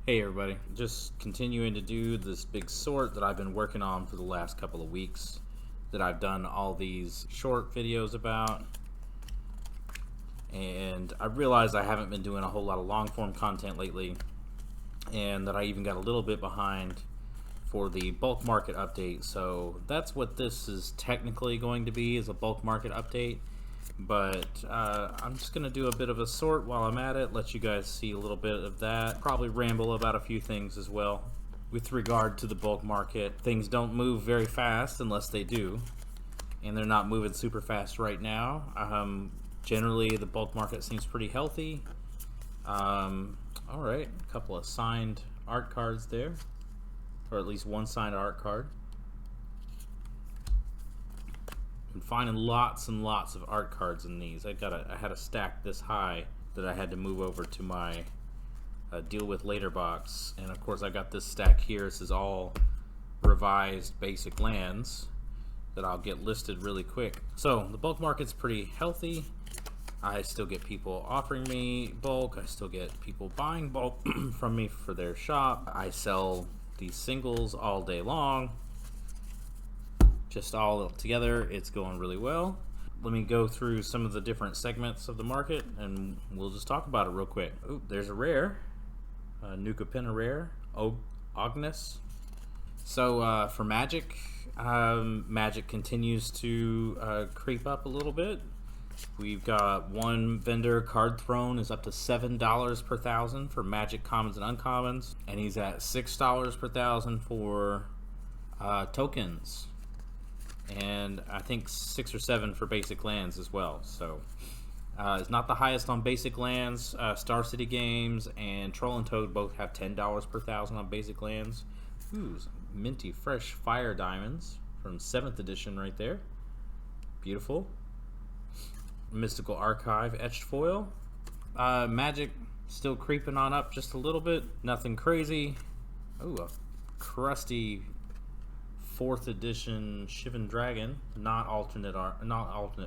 Hey everybody, just continuing to do this big sort that I've been working on for the last couple of weeks, that I've done all these short videos about, and I realized I haven't been doing a whole lot of long form content lately, and that I even got a little bit behind for the bulk market update. So that's what this is technically going to be, is a bulk market update. But I'm just going to do a bit of a sort while I'm at it, let you guys see a little bit of that. Probably ramble about a few things as well. With regard to the bulk market, things don't move very fast unless they do, and they're not moving super fast right now. Generally, the bulk market seems pretty healthy. Alright, a couple of signed art cards there, or at least one signed art card. I'm finding lots and lots of art cards in these. I had a stack this high that I had to move over to my deal with later box, and of course I got this stack here. This is all revised basic lands that I'll get listed really quick. So the bulk market's pretty healthy. I still get people offering me bulk. I still get people buying bulk from me for their shop. I sell these singles all day long. Just all together, it's going really well. Let me go through some of the different segments of the market, and we'll just talk about it real quick. Ooh, there's a rare, Nuka-Pena rare, Ognes. So for Magic, Magic continues to creep up a little bit. We've got one vendor, Card Throne, is up to $7 per thousand for Magic commons and uncommons, and he's at $6 per thousand for tokens. And I think 6 or 7 for basic lands as well. So it's not the highest on basic lands. Star City Games and Troll and Toad both have $10 per thousand on basic lands. Ooh, some minty fresh fire diamonds from 7th edition right there. Beautiful. Mystical Archive etched foil. Magic still creeping on up just a little bit. Nothing crazy. Ooh, a crusty 4th edition Shivan Dragon, not alternate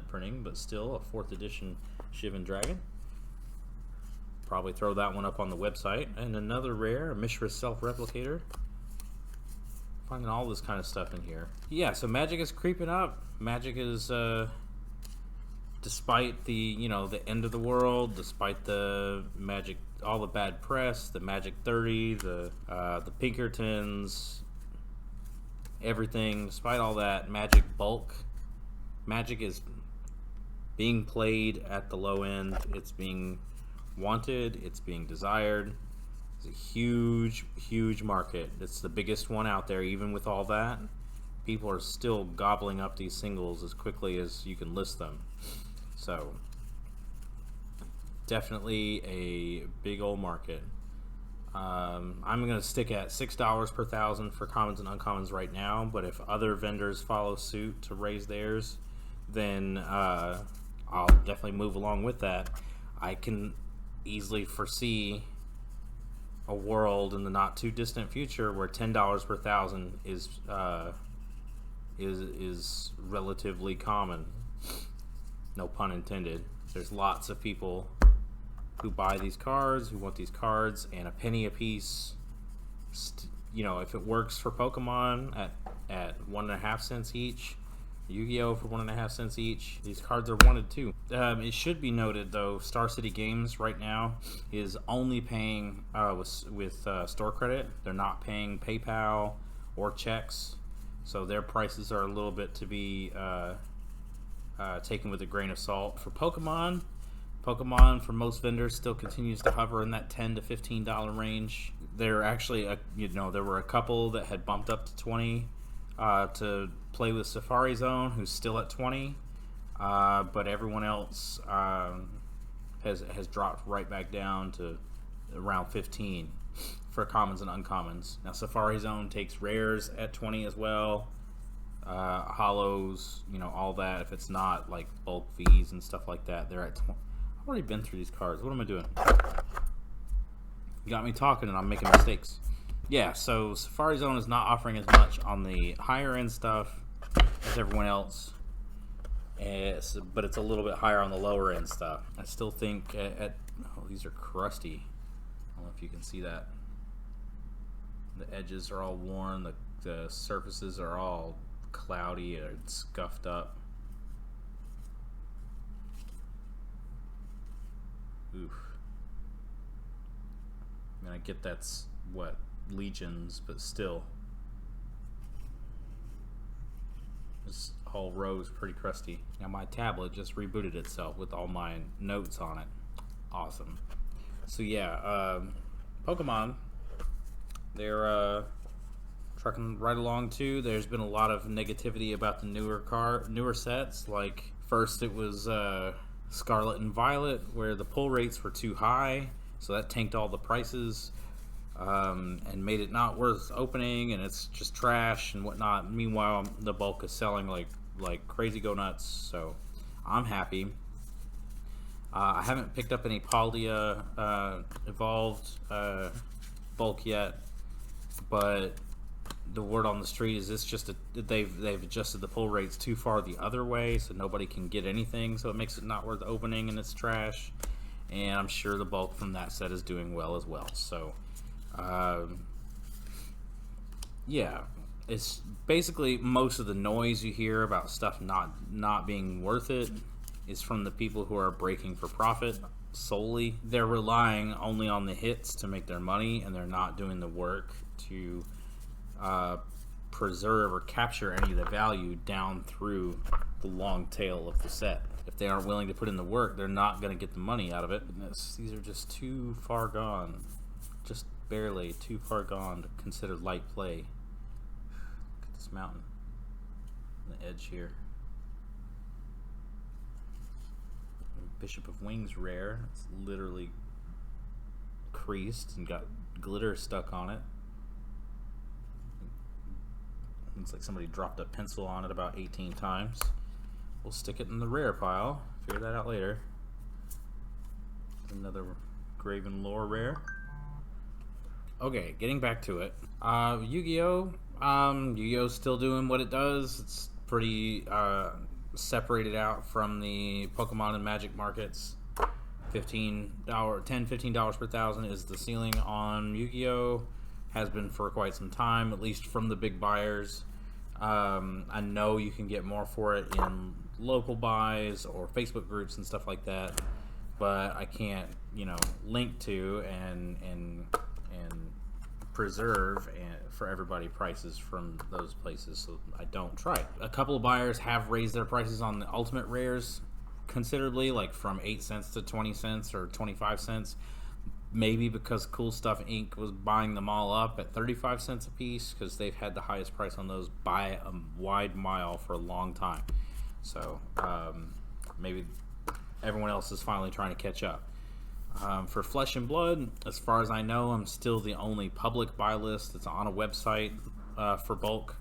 printing, but still a 4th edition Shivan Dragon. Probably throw that one up on the website. And another rare, a Mishra Self-Replicator. Finding all this kind of stuff in here. Yeah, so Magic is creeping up. Magic is, despite the the end of the world, despite the Magic, all the bad press, the Magic 30, the Pinkertons, everything, despite all that, Magic bulk, Magic is being played at the low end. It's being wanted, it's being desired. It's a huge market. It's the biggest one out there. Even with all that, people are still gobbling up these singles as quickly as you can list them. So definitely a big old market. I'm going to stick at $6 per thousand for commons and uncommons right now, but if other vendors follow suit to raise theirs, then I'll definitely move along with that. I can easily foresee a world in the not too distant future where $10 per thousand is relatively common. No pun intended. There's lots of people who buy these cards, who want these cards, and a penny a piece. If it works for Pokemon at 1.5 cents each, Yu-Gi-Oh for 1.5 cents each, these cards are wanted too. It should be noted though, Star City Games right now is only paying with store credit. They're not paying PayPal or checks, so their prices are a little bit to be taken with a grain of salt. For Pokemon for most vendors still continues to hover in that $10 to $15 range. There actually, there were a couple that had bumped up to 20 to play with Safari Zone, who's still at 20, but everyone else has dropped right back down to around 15 for commons and uncommons. Now Safari Zone takes rares at 20 as well. Hollows, all that. If it's not like bulk V's and stuff like that, they're at 20. I've already been through these cards. What am I doing? You got me talking and I'm making mistakes. Yeah, so Safari Zone is not offering as much on the higher end stuff as everyone else, but it's a little bit higher on the lower end stuff. I still think these are crusty. I don't know if you can see that. The edges are all worn. The surfaces are all cloudy and scuffed up. Oof. I mean, I get that's what, Legions, but still. This whole row is pretty crusty. Now my tablet just rebooted itself with all my notes on it. Awesome. So yeah, Pokemon, they're trucking right along too. There's been a lot of negativity about the newer sets. Like first it was Scarlet and Violet, where the pull rates were too high, so that tanked all the prices. And made it not worth opening, and it's just trash and whatnot. Meanwhile, the bulk is selling like crazy go nuts, so I'm happy. I haven't picked up any Paldea evolved bulk yet, but the word on the street is they've adjusted the pull rates too far the other way, so nobody can get anything, so it makes it not worth opening, and it's trash. And I'm sure the bulk from that set is doing well as well. So yeah, it's basically most of the noise you hear about stuff not being worth it is from the people who are breaking for profit solely. They're relying only on the hits to make their money, and they're not doing the work to preserve or capture any of the value down through the long tail of the set. If they aren't willing to put in the work, they're not going to get the money out of it. These are just too far gone. Just barely too far gone to consider light play. Look at this mountain. The edge here. Bishop of Wings rare. It's literally creased and got glitter stuck on it. Looks like somebody dropped a pencil on it about 18 times. We'll stick it in the rare pile. Figure that out later. Another Graven Lore rare. Okay, getting back to it. Yu-Gi-Oh! Yu-Gi-Oh's still doing what it does. It's pretty separated out from the Pokemon and Magic markets. $15 per thousand is the ceiling on Yu-Gi-Oh! Has been for quite some time, at least from the big buyers. I know you can get more for it in local buys or Facebook groups and stuff like that, but I can't, link to and preserve for everybody prices from those places, so I don't try it. A couple of buyers have raised their prices on the ultimate rares considerably, like from 8 cents to 20 cents or 25 cents. Maybe because Cool Stuff Inc. was buying them all up at 35 cents a piece, because they've had the highest price on those by a wide mile for a long time. So maybe everyone else is finally trying to catch up. For Flesh and Blood, as far as I know, I'm still the only public buy list that's on a website for bulk.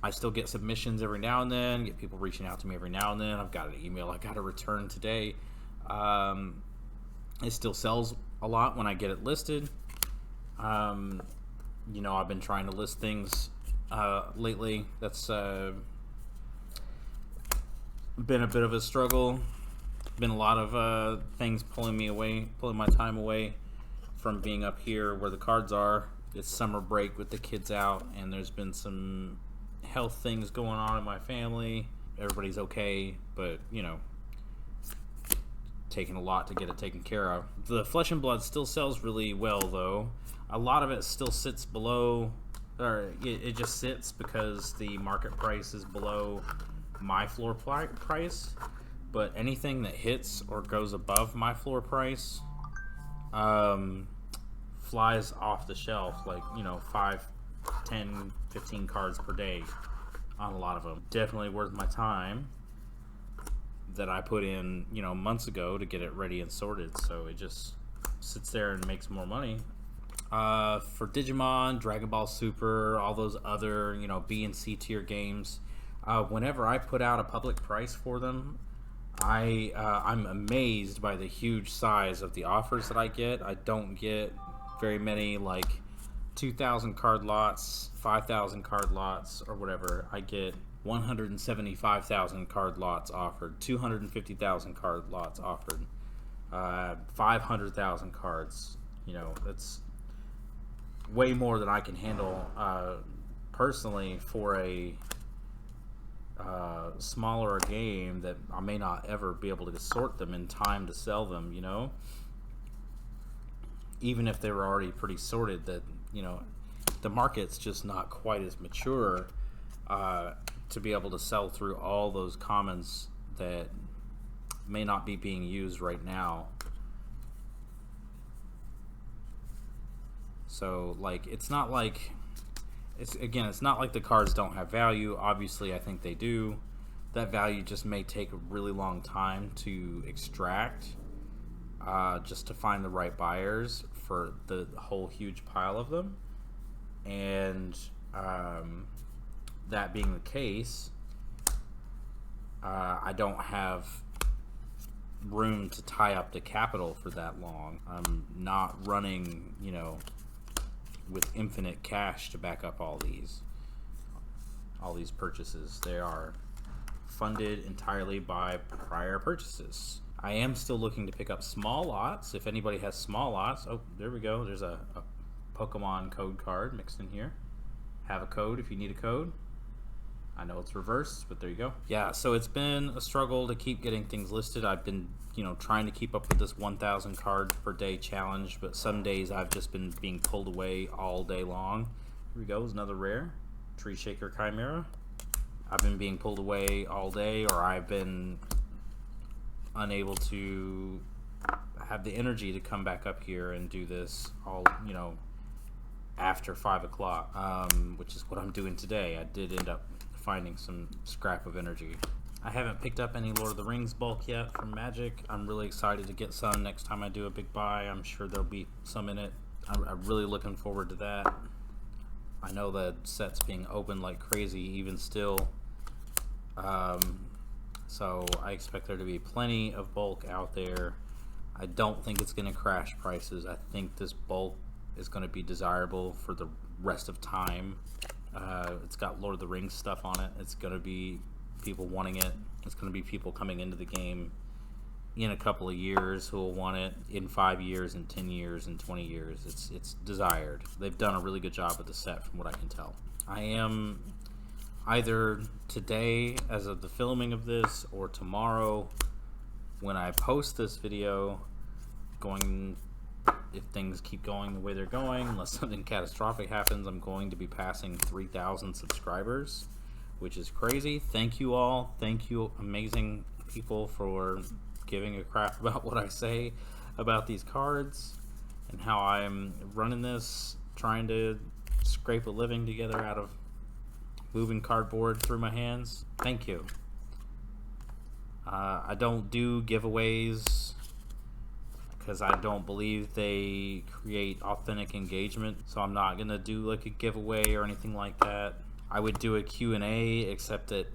I still get submissions every now and then, get people reaching out to me every now and then. I've got an email I got to return today. It still sells a lot when I get it listed. I've been trying to list things lately. That's been a bit of a struggle. Been a lot of things pulling my time away from being up here where the cards are. It's summer break with the kids out, and there's been some health things going on in my family. Everybody's okay, but taking a lot to get it taken care of. The Flesh and Blood still sells really well, though. A lot of it still sits below, or it just sits because the market price is below my floor price. But anything that hits or goes above my floor price flies off the shelf, like 5, 10, 15 cards per day on a lot of them. Definitely worth my time that I put in months ago to get it ready and sorted, so it just sits there and makes more money. For Digimon, Dragon Ball Super, all those other B and C tier games, whenever I put out a public price for them, I'm amazed by the huge size of the offers that I get. I don't get very many, like 2,000 card lots, 5,000 card lots, or whatever. I get 175,000 card lots offered, 250,000 card lots offered, 500,000 cards. That's way more than I can handle personally for a smaller game that I may not ever be able to sort them in time to sell them, you know. Even if they were already pretty sorted, that, you know, the market's just not quite as mature to be able to sell through all those commons that may not be being used right now. So, like, it's not like it's not like the cards don't have value. Obviously, I think they do. That value just may take a really long time to extract, just to find the right buyers for the whole huge pile of them. And that being the case, I don't have room to tie up the capital for that long. I'm not running, you know, with infinite cash to back up all these purchases. They are funded entirely by prior purchases. I am still looking to pick up small lots. If anybody has small lots, oh, there we go. There's a Pokemon code card mixed in here. Have a code if you need a code. I know it's reversed, but there you go. Yeah, so it's been a struggle to keep getting things listed. I've been, you know, trying to keep up with this 1,000 cards per day challenge, but some days I've just been being pulled away all day long. Here we go, there's another rare. Tree Shaker Chimera. I've been being pulled away all day, or I've been unable to have the energy to come back up here and do this all, you know, after 5 o'clock, which is what I'm doing today. I did end up finding some scrap of energy. I haven't picked up any Lord of the Rings bulk yet from Magic. I'm really excited to get some next time I do a big buy. I'm sure there'll be some in it. I'm really looking forward to that. I know the set's being opened like crazy even still. So I expect there to be plenty of bulk out there. I don't think it's going to crash prices. I think this bulk is going to be desirable for the rest of time. It's got Lord of the Rings stuff on it. It's going to be people wanting it. It's going to be people coming into the game in a couple of years who will want it in 5 years, and 10 years, and 20 years. It's desired. They've done a really good job with the set from what I can tell. I am either today as of the filming of this, or tomorrow when I post this video, if things keep going the way they're going, unless something catastrophic happens, I'm going to be passing 3,000 subscribers, which is crazy. Thank you all. Thank you, amazing people, for giving a crap about what I say about these cards and how I'm running this, trying to scrape a living together out of moving cardboard through my hands. Thank you. I don't do giveaways because I don't believe they create authentic engagement, so I'm not gonna do like a giveaway or anything like that. I would do a Q&A, except that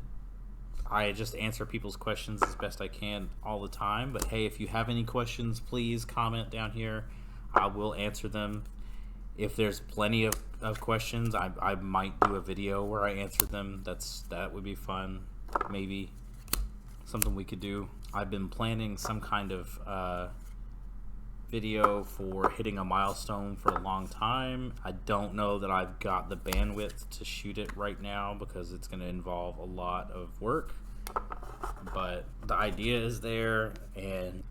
I just answer people's questions as best I can all the time. But hey, if you have any questions, please comment down here. I will answer them. If there's plenty of questions, I might do a video where I answer them. That would be fun. Maybe something we could do. I've been planning some kind of video for hitting a milestone for a long time. I don't know that I've got the bandwidth to shoot it right now because it's going to involve a lot of work, but the idea is there, and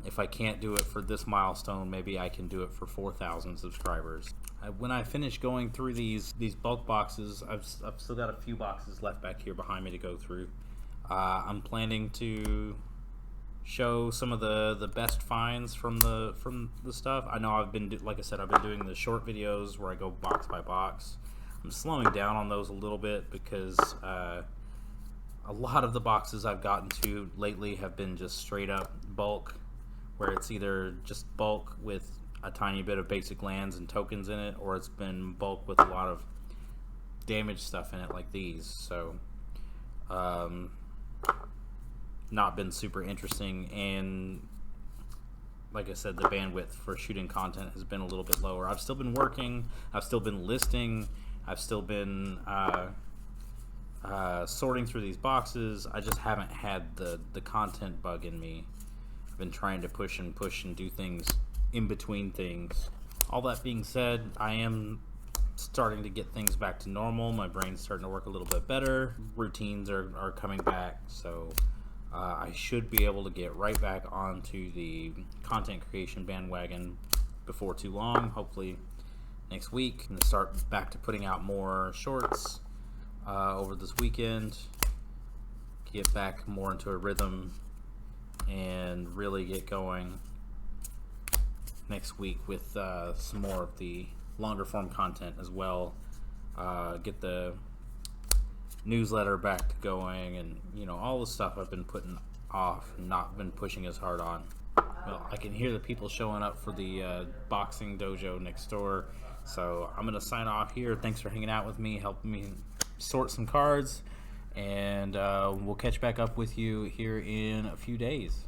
if I can't do it for this milestone, maybe I can do it for 4,000 subscribers. When I finish going through these bulk boxes, I've still got a few boxes left back here behind me to go through. I'm planning to show some of the best finds from the stuff. I know like I said, I've been doing the short videos where I go box by box. I'm slowing down on those a little bit because a lot of the boxes I've gotten to lately have been just straight up bulk, where it's either just bulk with a tiny bit of basic lands and tokens in it, or it's been bulk with a lot of damage stuff in it like these. So not been super interesting, and like I said, the bandwidth for shooting content has been a little bit lower. I've still been working, I've still been listing, I've still been sorting through these boxes. I just haven't had the content bug in me. I've been trying to push and do things in between things. all that being said, I am starting to get things back to normal. My brain's starting to work a little bit better. Routines are coming back, so I should be able to get right back onto the content creation bandwagon before too long. Hopefully next week, and start back to putting out more shorts over this weekend. Get back more into a rhythm and really get going next week with some more of the longer form content as well. Get the newsletter back to going, and all the stuff I've been putting off and not been pushing as hard on. Well, I can hear the people showing up for the boxing dojo next door, so I'm gonna sign off here. Thanks for hanging out with me, helping me sort some cards, and we'll catch back up with you here in a few days.